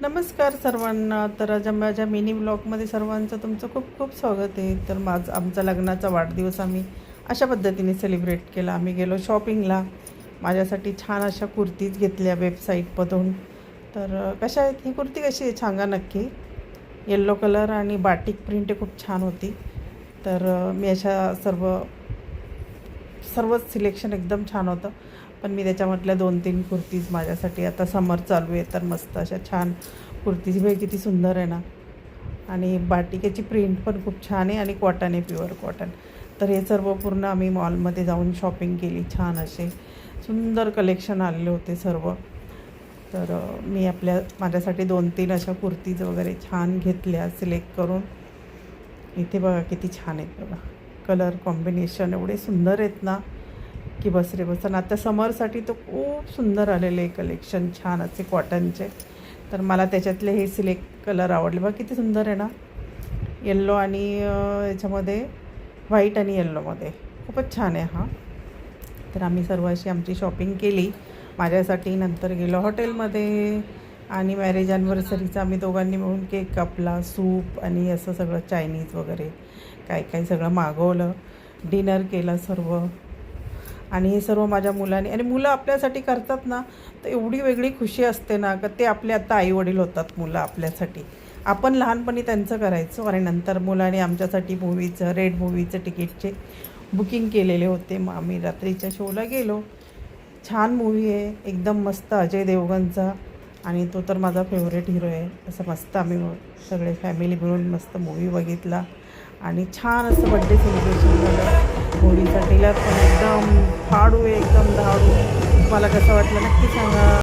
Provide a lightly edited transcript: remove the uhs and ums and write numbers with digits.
नमस्कार सर्वांना. तर आज माझ्या मिनी ब्लॉगमध्ये सर्वांचं तुमचं खूप खूप स्वागत आहे. तर आमचा लग्नाचा वाढदिवस आम्ही अशा पद्धतीने सेलिब्रेट केला. आम्ही गेलो शॉपिंगला. माझ्यासाठी छान अशा कुर्तीज घेतल्या वेबसाईटमधून. तर कशा आहेत, ही कुर्ती कशी आहे सांगा नक्की. येल्लो कलर आणि बाटिक प्रिंट खूप छान होती. तर मी अशा सर्वच सिलेक्शन एकदम छान होतं. पण मी त्याच्यामधल्या 2-3 कुर्तीज माझ्यासाठी, आता समर चालू आहे तर मस्त अशा छान कुर्तीज बघ किती सुंदर आहे ना. आणि बाटिकेची प्रिंट पण खूप छान आहे आणि कॉटन आहे, प्युअर कॉटन. तर हे सर्व पूर्ण आम्ही मॉलमध्ये जाऊन शॉपिंग केली. छान असे सुंदर कलेक्शन आलेले होते सर्व. तर मी माझ्यासाठी 2-3 अशा कुर्तीज वगैरे छान घेतल्या सिलेक्ट करून. इथे बघा किती छान आहेत बघा. कलर कॉम्बिनेशन एवढे सुंदर आहेत ना की बस रे बस. आणि आता समरसाठी तर खूप सुंदर आलेले आहे कलेक्शन, छान असे कॉटनचे. तर मला त्याच्यातले हे सिलेक्ट कलर आवडले बघा, किती सुंदर आहे ना. येल्लो आणि याच्यामध्ये व्हाईट आणि येल्लोमध्ये खूपच छान आहे हा. तर आम्ही सर्व अशी आमची शॉपिंग केली माझ्यासाठी. नंतर गेलो हॉटेलमध्ये आणि मॅरेज ॲनिव्हर्सरीचा आम्ही दोघांनी मिळून केक कापला, सूप आणि असं सगळं चायनीज वगैरे काय काय सगळं मागवलं. डिनर केलं सर्व. आणि हे सर्व माझ्या मुलाने, आणि मुलं आपल्यासाठी करतात ना तर एवढी वेगळी खुशी असते ना का ते आपले आता आईवडील होतात मुलं आपल्यासाठी. आपण लहानपणी त्यांचं करायचो आणि नंतर मुलाने आमच्यासाठी रेड मूव्हीचं तिकीटचे बुकिंग केलेले होते. मग आम्ही रात्रीच्या शोला गेलो. छान मूव्ही आहे एकदम मस्त, अजय देवगणचा. आणि तो तर माझा फेवरेट हिरो आहे. असं मस्त आम्ही सगळे फॅमिली मिळून मस्त मूव्ही बघितला आणि छान असं बड्डे सेलिब्रेशन झालं. मूव्हीचा ट्रेलर पण एकदम फाडू आहे, एकदम धाडू. तुम्हाला कसं वाटलं नक्की सांगा.